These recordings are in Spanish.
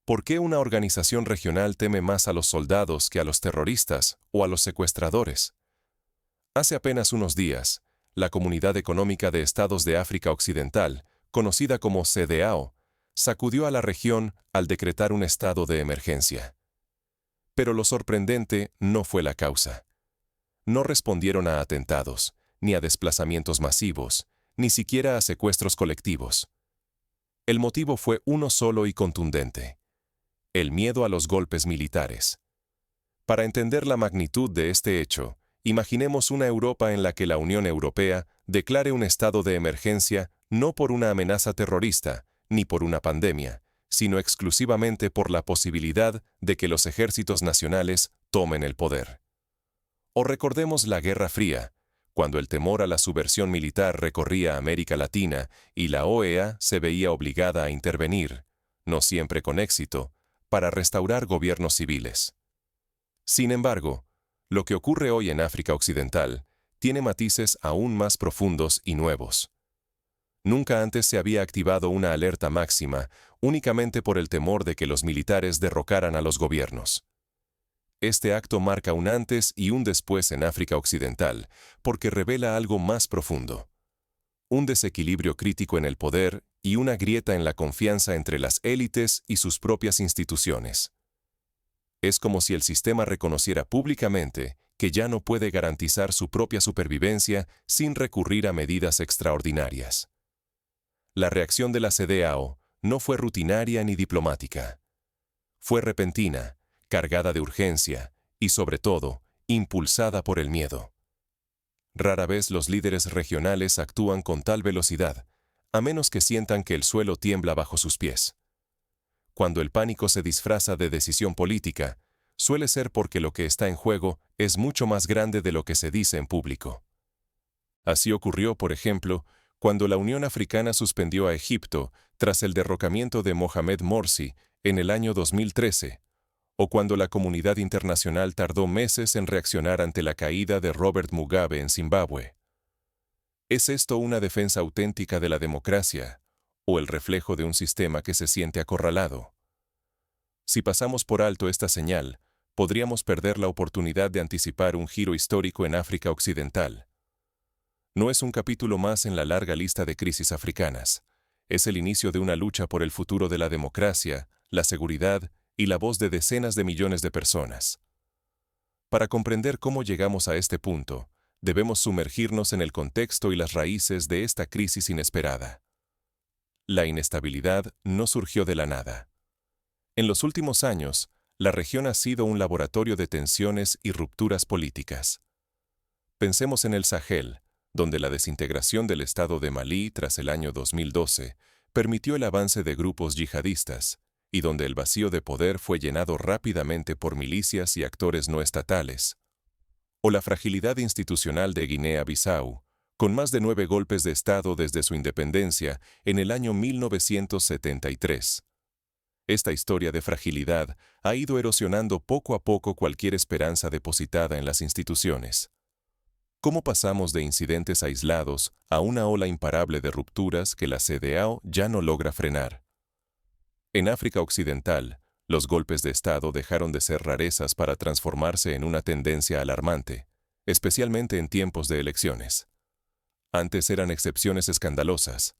¿Por qué una organización regional teme más a los soldados que a los terroristas o a los secuestradores? Hace apenas unos días, la Comunidad Económica de Estados de África Occidental, conocida como CEDEAO, sacudió a la región al decretar un estado de emergencia. Pero lo sorprendente no fue la causa. No respondieron a atentados, ni a desplazamientos masivos, ni siquiera a secuestros colectivos. El motivo fue uno solo y contundente: el miedo a los golpes militares. Para entender la magnitud de este hecho, imaginemos una Europa en la que la Unión Europea declare un estado de emergencia no por una amenaza terrorista, ni por una pandemia, sino exclusivamente por la posibilidad de que los ejércitos nacionales tomen el poder. O recordemos la Guerra Fría, cuando el temor a la subversión militar recorría América Latina y la OEA se veía obligada a intervenir, no siempre con éxito, para restaurar gobiernos civiles. Sin embargo, lo que ocurre hoy en África Occidental tiene matices aún más profundos y nuevos. Nunca antes se había activado una alerta máxima únicamente por el temor de que los militares derrocaran a los gobiernos. Este acto marca un antes y un después en África Occidental porque revela algo más profundo: un desequilibrio crítico en el poder y una grieta en la confianza entre las élites y sus propias instituciones. Es como si el sistema reconociera públicamente que ya no puede garantizar su propia supervivencia sin recurrir a medidas extraordinarias. La reacción de la CEDEAO no fue rutinaria ni diplomática. Fue repentina, cargada de urgencia y, sobre todo, impulsada por el miedo. Rara vez los líderes regionales actúan con tal velocidad, a menos que sientan que el suelo tiembla bajo sus pies. Cuando el pánico se disfraza de decisión política, suele ser porque lo que está en juego es mucho más grande de lo que se dice en público. Así ocurrió, por ejemplo, cuando la Unión Africana suspendió a Egipto tras el derrocamiento de Mohamed Morsi en el año 2013, o cuando la comunidad internacional tardó meses en reaccionar ante la caída de Robert Mugabe en Zimbabue. ¿Es esto una defensa auténtica de la democracia, o el reflejo de un sistema que se siente acorralado? Si pasamos por alto esta señal, podríamos perder la oportunidad de anticipar un giro histórico en África Occidental. No es un capítulo más en la larga lista de crisis africanas. Es el inicio de una lucha por el futuro de la democracia, la seguridad y la voz de decenas de millones de personas. Para comprender cómo llegamos a este punto, debemos sumergirnos en el contexto y las raíces de esta crisis inesperada. La inestabilidad no surgió de la nada. En los últimos años, la región ha sido un laboratorio de tensiones y rupturas políticas. Pensemos en el Sahel, donde la desintegración del Estado de Malí tras el año 2012 permitió el avance de grupos yihadistas, y donde el vacío de poder fue llenado rápidamente por milicias y actores no estatales. O la fragilidad institucional de Guinea-Bissau, con más de 9 golpes de Estado desde su independencia en el año 1973. Esta historia de fragilidad ha ido erosionando poco a poco cualquier esperanza depositada en las instituciones. ¿Cómo pasamos de incidentes aislados a una ola imparable de rupturas que la CEDEAO ya no logra frenar? En África Occidental, los golpes de Estado dejaron de ser rarezas para transformarse en una tendencia alarmante, especialmente en tiempos de elecciones. Antes eran excepciones escandalosas.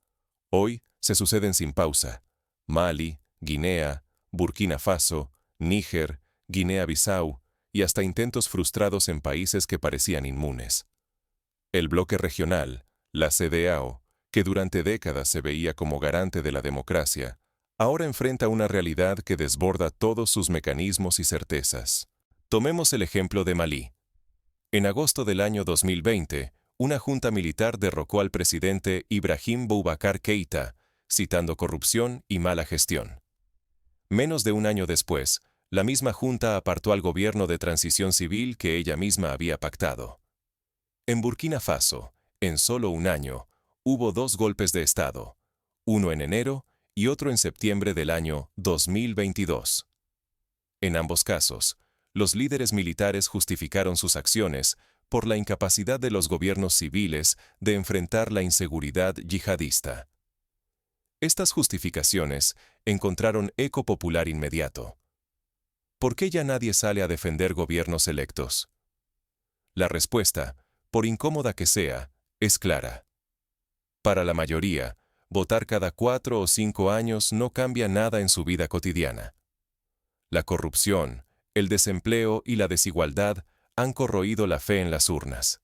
Hoy se suceden sin pausa. Mali, Guinea, Burkina Faso, Níger, Guinea-Bissau y hasta intentos frustrados en países que parecían inmunes. El bloque regional, la CEDEAO, que durante décadas se veía como garante de la democracia, ahora enfrenta una realidad que desborda todos sus mecanismos y certezas. Tomemos el ejemplo de Malí. En agosto del año 2020, una junta militar derrocó al presidente Ibrahim Boubacar Keïta, citando corrupción y mala gestión. Menos de un año después, la misma junta apartó al gobierno de transición civil que ella misma había pactado. En Burkina Faso, en solo un año, hubo 2 golpes de Estado, uno en enero y otro en septiembre del año 2022. En ambos casos, los líderes militares justificaron sus acciones por la incapacidad de los gobiernos civiles de enfrentar la inseguridad yihadista. Estas justificaciones encontraron eco popular inmediato. ¿Por qué ya nadie sale a defender gobiernos electos? La respuesta, por incómoda que sea, es clara. Para la mayoría, votar cada 4 o 5 años no cambia nada en su vida cotidiana. La corrupción, el desempleo y la desigualdad han corroído la fe en las urnas.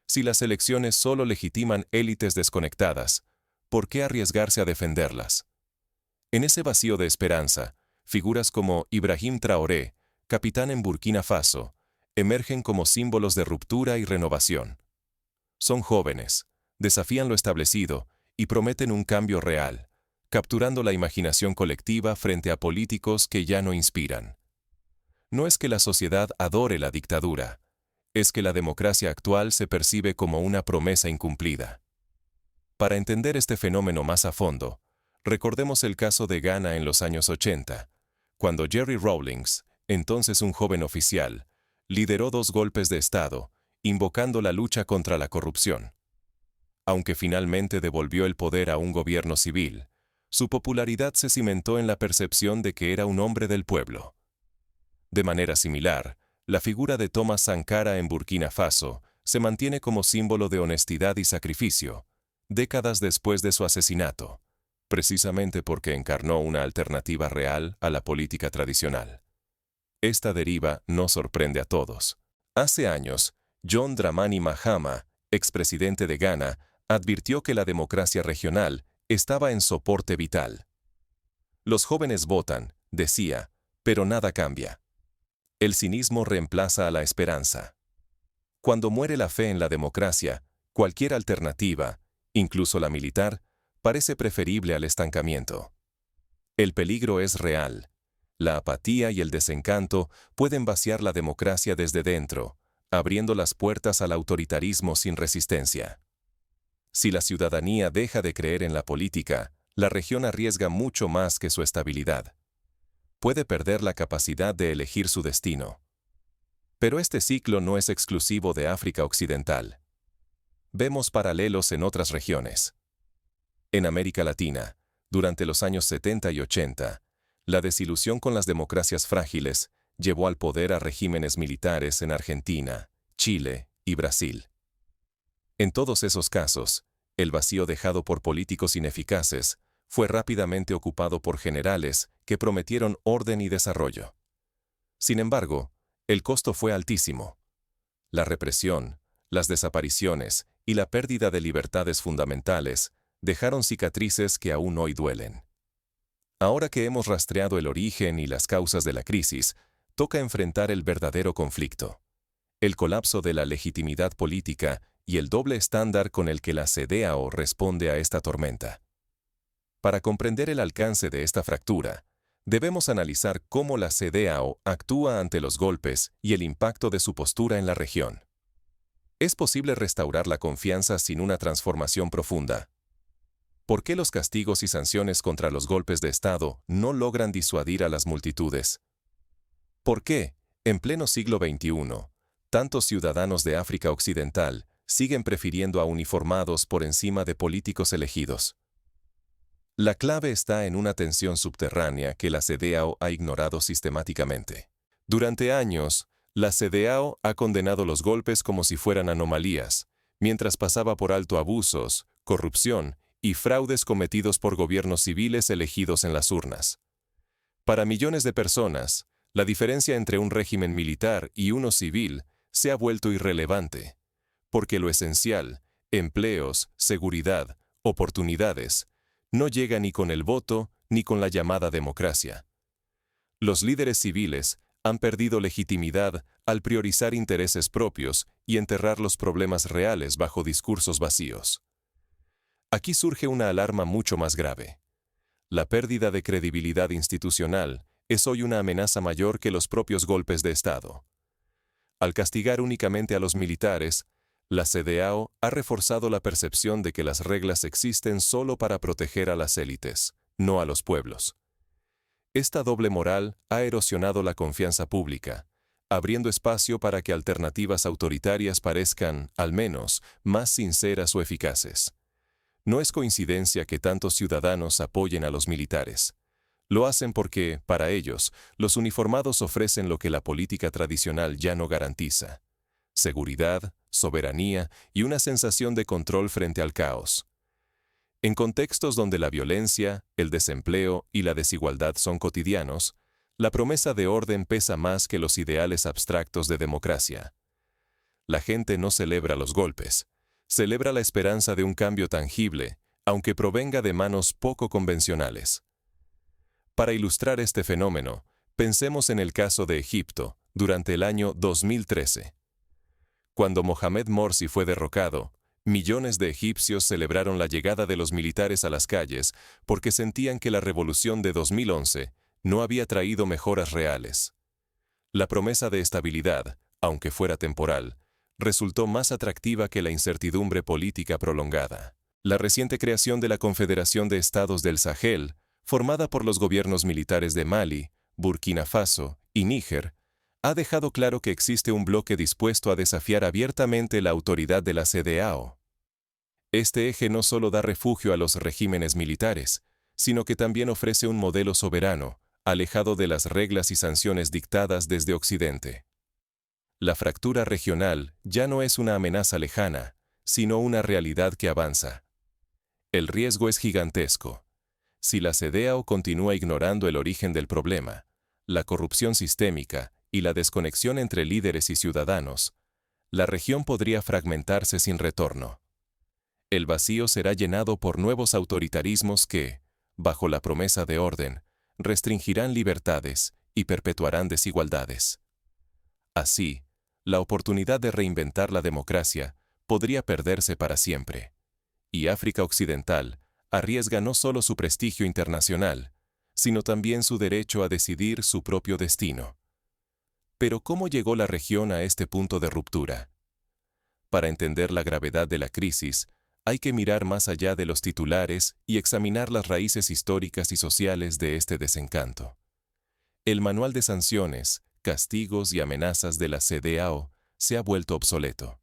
Si las elecciones solo legitiman élites desconectadas, ¿por qué arriesgarse a defenderlas? En ese vacío de esperanza, figuras como Ibrahim Traoré, capitán en Burkina Faso, emergen como símbolos de ruptura y renovación. Son jóvenes, desafían lo establecido y prometen un cambio real, capturando la imaginación colectiva frente a políticos que ya no inspiran. No es que la sociedad adore la dictadura, es que la democracia actual se percibe como una promesa incumplida. Para entender este fenómeno más a fondo, recordemos el caso de Ghana en los años 80, cuando Jerry Rawlings, entonces un joven oficial, lideró 2 golpes de Estado, invocando la lucha contra la corrupción. Aunque finalmente devolvió el poder a un gobierno civil, su popularidad se cimentó en la percepción de que era un hombre del pueblo. De manera similar, la figura de Thomas Sankara en Burkina Faso se mantiene como símbolo de honestidad y sacrificio, décadas después de su asesinato, precisamente porque encarnó una alternativa real a la política tradicional. Esta deriva no sorprende a todos. Hace años, John Dramani Mahama, expresidente de Ghana, advirtió que la democracia regional estaba en soporte vital. Los jóvenes votan, decía, pero nada cambia. El cinismo reemplaza a la esperanza. Cuando muere la fe en la democracia, cualquier alternativa, incluso la militar, parece preferible al estancamiento. El peligro es real. La apatía y el desencanto pueden vaciar la democracia desde dentro, abriendo las puertas al autoritarismo sin resistencia. Si la ciudadanía deja de creer en la política, la región arriesga mucho más que su estabilidad. Puede perder la capacidad de elegir su destino. Pero este ciclo no es exclusivo de África Occidental. Vemos paralelos en otras regiones. En América Latina, durante los años 70 y 80, la desilusión con las democracias frágiles llevó al poder a regímenes militares en Argentina, Chile y Brasil. En todos esos casos, el vacío dejado por políticos ineficaces fue rápidamente ocupado por generales que prometieron orden y desarrollo. Sin embargo, el costo fue altísimo. La represión, las desapariciones y la pérdida de libertades fundamentales dejaron cicatrices que aún hoy duelen. Ahora que hemos rastreado el origen y las causas de la crisis, toca enfrentar el verdadero conflicto: el colapso de la legitimidad política y el doble estándar con el que la CEDEAO responde a esta tormenta. Para comprender el alcance de esta fractura, debemos analizar cómo la CEDEAO actúa ante los golpes y el impacto de su postura en la región. ¿Es posible restaurar la confianza sin una transformación profunda? ¿Por qué los castigos y sanciones contra los golpes de Estado no logran disuadir a las multitudes? ¿Por qué, en pleno siglo XXI, tantos ciudadanos de África Occidental siguen prefiriendo a uniformados por encima de políticos elegidos? La clave está en una tensión subterránea que la CEDEAO ha ignorado sistemáticamente. Durante años, la CEDEAO ha condenado los golpes como si fueran anomalías, mientras pasaba por alto abusos, corrupción y fraudes cometidos por gobiernos civiles elegidos en las urnas. Para millones de personas, la diferencia entre un régimen militar y uno civil se ha vuelto irrelevante, porque lo esencial, empleos, seguridad, oportunidades, no llega ni con el voto ni con la llamada democracia. Los líderes civiles han perdido legitimidad al priorizar intereses propios y enterrar los problemas reales bajo discursos vacíos. Aquí surge una alarma mucho más grave. La pérdida de credibilidad institucional es hoy una amenaza mayor que los propios golpes de Estado. Al castigar únicamente a los militares, la CEDEAO ha reforzado la percepción de que las reglas existen solo para proteger a las élites, no a los pueblos. Esta doble moral ha erosionado la confianza pública, abriendo espacio para que alternativas autoritarias parezcan, al menos, más sinceras o eficaces. No es coincidencia que tantos ciudadanos apoyen a los militares. Lo hacen porque, para ellos, los uniformados ofrecen lo que la política tradicional ya no garantiza: seguridad, soberanía y una sensación de control frente al caos. En contextos donde la violencia, el desempleo y la desigualdad son cotidianos, la promesa de orden pesa más que los ideales abstractos de democracia. La gente no celebra los golpes, celebra la esperanza de un cambio tangible, aunque provenga de manos poco convencionales. Para ilustrar este fenómeno, pensemos en el caso de Egipto, durante el año 2013. Cuando Mohamed Morsi fue derrocado, millones de egipcios celebraron la llegada de los militares a las calles porque sentían que la revolución de 2011 no había traído mejoras reales. La promesa de estabilidad, aunque fuera temporal, resultó más atractiva que la incertidumbre política prolongada. La reciente creación de la Confederación de Estados del Sahel, formada por los gobiernos militares de Mali, Burkina Faso y Níger, ha dejado claro que existe un bloque dispuesto a desafiar abiertamente la autoridad de la CEDEAO. Este eje no solo da refugio a los regímenes militares, sino que también ofrece un modelo soberano, alejado de las reglas y sanciones dictadas desde Occidente. La fractura regional ya no es una amenaza lejana, sino una realidad que avanza. El riesgo es gigantesco. Si la CEDEAO continúa ignorando el origen del problema, la corrupción sistémica y la desconexión entre líderes y ciudadanos, la región podría fragmentarse sin retorno. El vacío será llenado por nuevos autoritarismos que, bajo la promesa de orden, restringirán libertades y perpetuarán desigualdades. Así, la oportunidad de reinventar la democracia podría perderse para siempre. Y África Occidental arriesga no solo su prestigio internacional, sino también su derecho a decidir su propio destino. Pero ¿cómo llegó la región a este punto de ruptura? Para entender la gravedad de la crisis, hay que mirar más allá de los titulares y examinar las raíces históricas y sociales de este desencanto. El manual de sanciones, castigos y amenazas de la CEDEAO se ha vuelto obsoleto.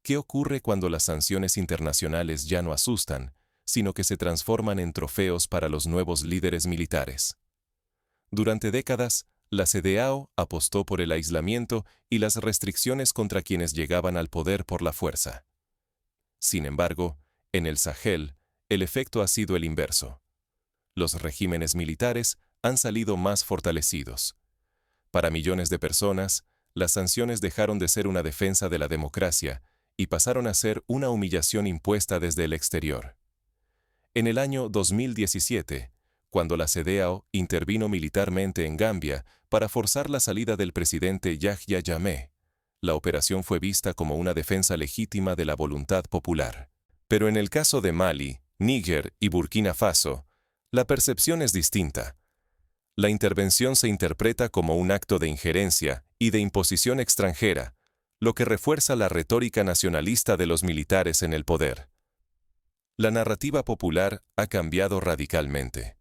¿Qué ocurre cuando las sanciones internacionales ya no asustan, sino que se transforman en trofeos para los nuevos líderes militares? Durante décadas, la CEDEAO apostó por el aislamiento y las restricciones contra quienes llegaban al poder por la fuerza. Sin embargo, en el Sahel, el efecto ha sido el inverso. Los regímenes militares han salido más fortalecidos. Para millones de personas, las sanciones dejaron de ser una defensa de la democracia y pasaron a ser una humillación impuesta desde el exterior. En el año 2017, cuando la CEDEAO intervino militarmente en Gambia para forzar la salida del presidente Yahya Jammeh, la operación fue vista como una defensa legítima de la voluntad popular. Pero en el caso de Mali, Níger y Burkina Faso, la percepción es distinta. La intervención se interpreta como un acto de injerencia y de imposición extranjera, lo que refuerza la retórica nacionalista de los militares en el poder. La narrativa popular ha cambiado radicalmente.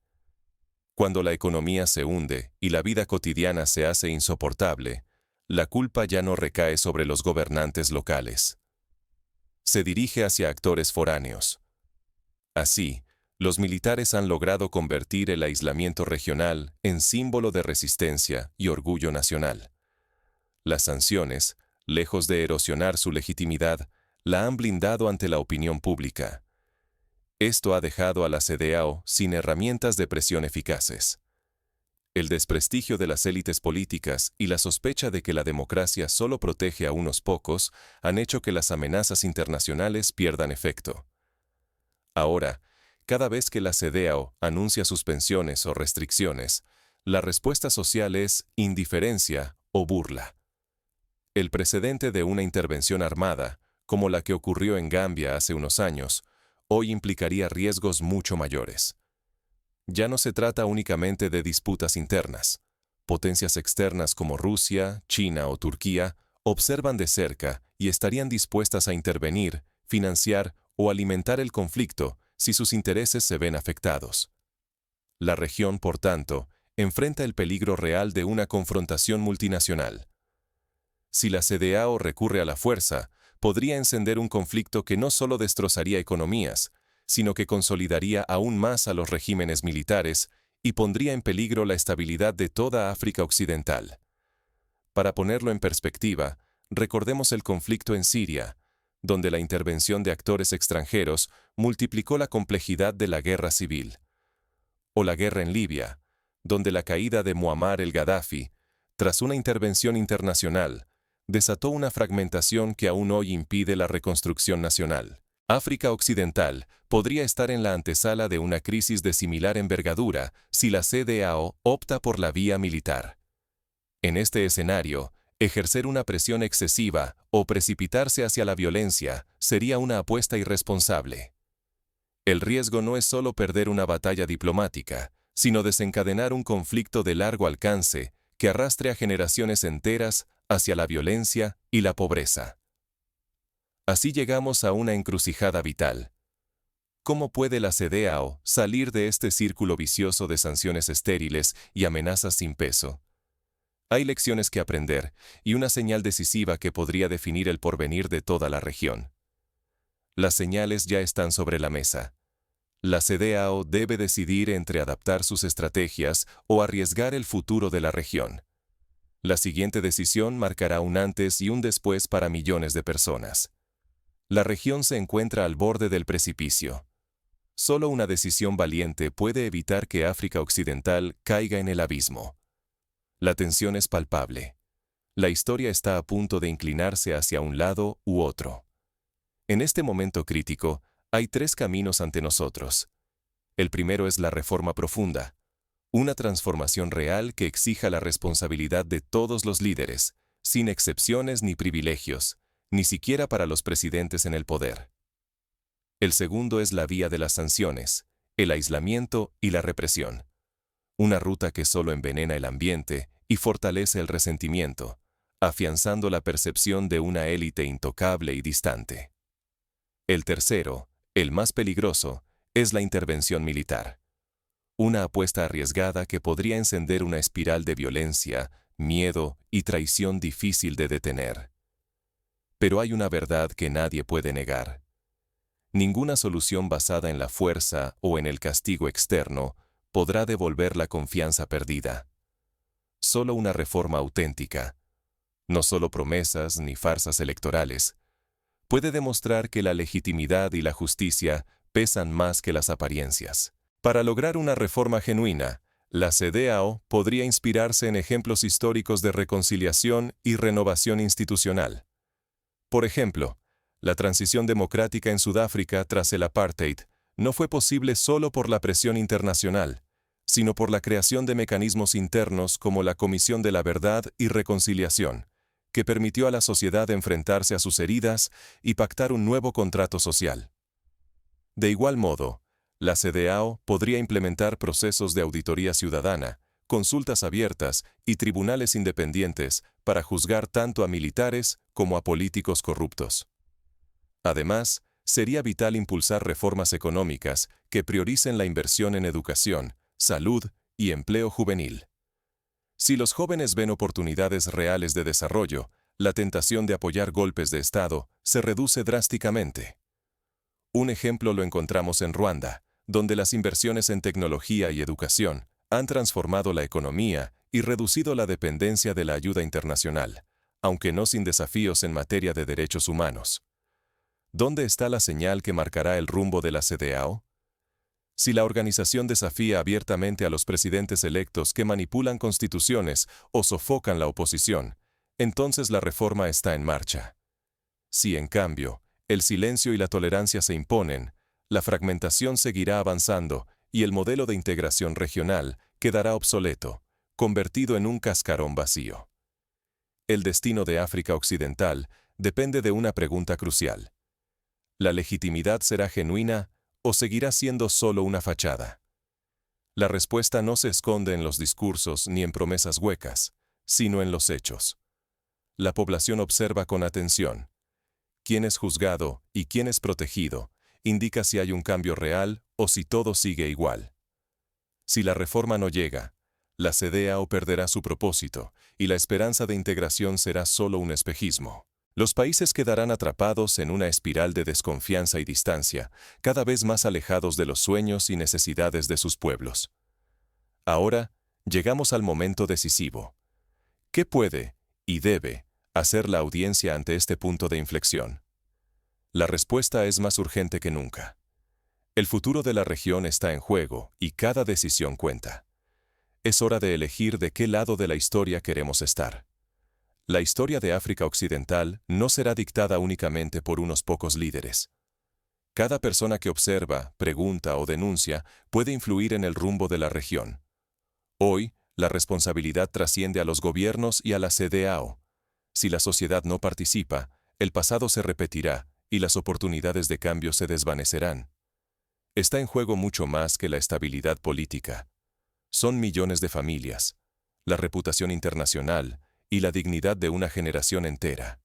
Cuando la economía se hunde y la vida cotidiana se hace insoportable, la culpa ya no recae sobre los gobernantes locales. Se dirige hacia actores foráneos. Así, los militares han logrado convertir el aislamiento regional en símbolo de resistencia y orgullo nacional. Las sanciones, lejos de erosionar su legitimidad, la han blindado ante la opinión pública. Esto ha dejado a la CEDEAO sin herramientas de presión eficaces. El desprestigio de las élites políticas y la sospecha de que la democracia solo protege a unos pocos han hecho que las amenazas internacionales pierdan efecto. Ahora, cada vez que la CEDEAO anuncia suspensiones o restricciones, la respuesta social es indiferencia o burla. El precedente de una intervención armada, como la que ocurrió en Gambia hace unos años, hoy implicaría riesgos mucho mayores. Ya no se trata únicamente de disputas internas. Potencias externas como Rusia, China o Turquía observan de cerca y estarían dispuestas a intervenir, financiar o alimentar el conflicto si sus intereses se ven afectados. La región, por tanto, enfrenta el peligro real de una confrontación multinacional. Si la CEDEAO recurre a la fuerza, podría encender un conflicto que no solo destrozaría economías, sino que consolidaría aún más a los regímenes militares y pondría en peligro la estabilidad de toda África Occidental. Para ponerlo en perspectiva, recordemos el conflicto en Siria, donde la intervención de actores extranjeros multiplicó la complejidad de la guerra civil. O la guerra en Libia, donde la caída de Muammar el-Gaddafi, tras una intervención internacional, desató una fragmentación que aún hoy impide la reconstrucción nacional. África Occidental podría estar en la antesala de una crisis de similar envergadura si la CEDEAO opta por la vía militar. En este escenario, ejercer una presión excesiva o precipitarse hacia la violencia sería una apuesta irresponsable. El riesgo no es solo perder una batalla diplomática, sino desencadenar un conflicto de largo alcance que arrastre a generaciones enteras hacia la violencia y la pobreza. Así llegamos a una encrucijada vital. ¿Cómo puede la CEDEAO salir de este círculo vicioso de sanciones estériles y amenazas sin peso? Hay lecciones que aprender y una señal decisiva que podría definir el porvenir de toda la región. Las señales ya están sobre la mesa. La CEDEAO debe decidir entre adaptar sus estrategias o arriesgar el futuro de la región. La siguiente decisión marcará un antes y un después para millones de personas. La región se encuentra al borde del precipicio. Solo una decisión valiente puede evitar que África Occidental caiga en el abismo. La tensión es palpable. La historia está a punto de inclinarse hacia un lado u otro. En este momento crítico, hay tres caminos ante nosotros. El primero es la reforma profunda, una transformación real que exija la responsabilidad de todos los líderes, sin excepciones ni privilegios, ni siquiera para los presidentes en el poder. El segundo es la vía de las sanciones, el aislamiento y la represión. Una ruta que solo envenena el ambiente y fortalece el resentimiento, afianzando la percepción de una élite intocable y distante. El tercero, el más peligroso, es la intervención militar. Una apuesta arriesgada que podría encender una espiral de violencia, miedo y traición difícil de detener. Pero hay una verdad que nadie puede negar. Ninguna solución basada en la fuerza o en el castigo externo podrá devolver la confianza perdida. Solo una reforma auténtica, no solo promesas ni farsas electorales, puede demostrar que la legitimidad y la justicia pesan más que las apariencias. Para lograr una reforma genuina, la CEDEAO podría inspirarse en ejemplos históricos de reconciliación y renovación institucional. Por ejemplo, la transición democrática en Sudáfrica tras el apartheid no fue posible solo por la presión internacional, sino por la creación de mecanismos internos como la Comisión de la Verdad y Reconciliación, que permitió a la sociedad enfrentarse a sus heridas y pactar un nuevo contrato social. De igual modo, la CEDEAO podría implementar procesos de auditoría ciudadana, consultas abiertas y tribunales independientes para juzgar tanto a militares como a políticos corruptos. Además, sería vital impulsar reformas económicas que prioricen la inversión en educación, salud y empleo juvenil. Si los jóvenes ven oportunidades reales de desarrollo, la tentación de apoyar golpes de Estado se reduce drásticamente. Un ejemplo lo encontramos en Ruanda, donde las inversiones en tecnología y educación han transformado la economía y reducido la dependencia de la ayuda internacional, aunque no sin desafíos en materia de derechos humanos. ¿Dónde está la señal que marcará el rumbo de la CEDEAO? Si la organización desafía abiertamente a los presidentes electos que manipulan constituciones o sofocan la oposición, entonces la reforma está en marcha. Si, en cambio, el silencio y la tolerancia se imponen, la fragmentación seguirá avanzando y el modelo de integración regional quedará obsoleto, convertido en un cascarón vacío. El destino de África Occidental depende de una pregunta crucial. ¿La legitimidad será genuina o seguirá siendo solo una fachada? La respuesta no se esconde en los discursos ni en promesas huecas, sino en los hechos. La población observa con atención. Quién es juzgado y quién es protegido indica si hay un cambio real o si todo sigue igual. Si la reforma no llega, la CEDEAO perderá su propósito y la esperanza de integración será solo un espejismo. Los países quedarán atrapados en una espiral de desconfianza y distancia, cada vez más alejados de los sueños y necesidades de sus pueblos. Ahora, llegamos al momento decisivo. ¿Qué puede y debe hacer la audiencia ante este punto de inflexión? La respuesta es más urgente que nunca. El futuro de la región está en juego y cada decisión cuenta. Es hora de elegir de qué lado de la historia queremos estar. La historia de África Occidental no será dictada únicamente por unos pocos líderes. Cada persona que observa, pregunta o denuncia puede influir en el rumbo de la región. Hoy, la responsabilidad trasciende a los gobiernos y a la CEDEAO. Si la sociedad no participa, el pasado se repetirá y las oportunidades de cambio se desvanecerán. Está en juego mucho más que la estabilidad política. Son millones de familias, la reputación internacional y la dignidad de una generación entera.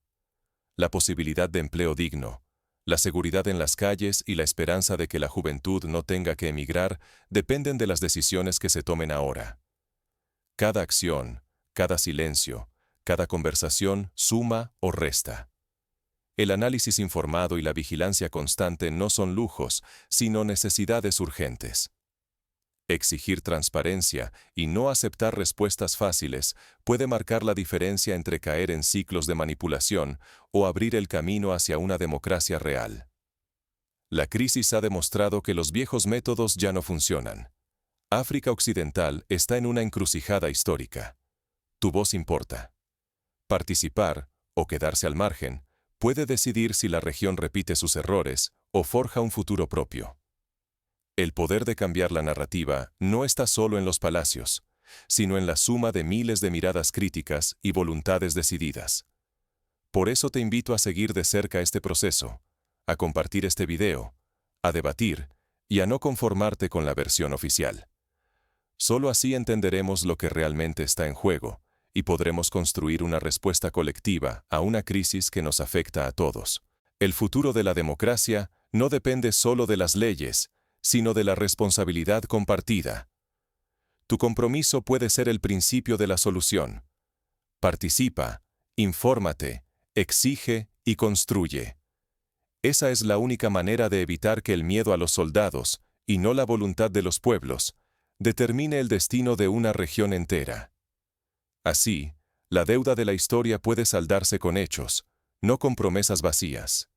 La posibilidad de empleo digno, la seguridad en las calles y la esperanza de que la juventud no tenga que emigrar dependen de las decisiones que se tomen ahora. Cada acción, cada silencio, cada conversación suma o resta. El análisis informado y la vigilancia constante no son lujos, sino necesidades urgentes. Exigir transparencia y no aceptar respuestas fáciles puede marcar la diferencia entre caer en ciclos de manipulación o abrir el camino hacia una democracia real. La crisis ha demostrado que los viejos métodos ya no funcionan. África Occidental está en una encrucijada histórica. Tu voz importa. Participar, o quedarse al margen, puede decidir si la región repite sus errores o forja un futuro propio. El poder de cambiar la narrativa no está solo en los palacios, sino en la suma de miles de miradas críticas y voluntades decididas. Por eso te invito a seguir de cerca este proceso, a compartir este video, a debatir y a no conformarte con la versión oficial. Solo así entenderemos lo que realmente está en juego y podremos construir una respuesta colectiva a una crisis que nos afecta a todos. El futuro de la democracia no depende solo de las leyes, sino de la responsabilidad compartida. Tu compromiso puede ser el principio de la solución. Participa, infórmate, exige y construye. Esa es la única manera de evitar que el miedo a los soldados, y no la voluntad de los pueblos, determine el destino de una región entera. Así, la deuda de la historia puede saldarse con hechos, no con promesas vacías.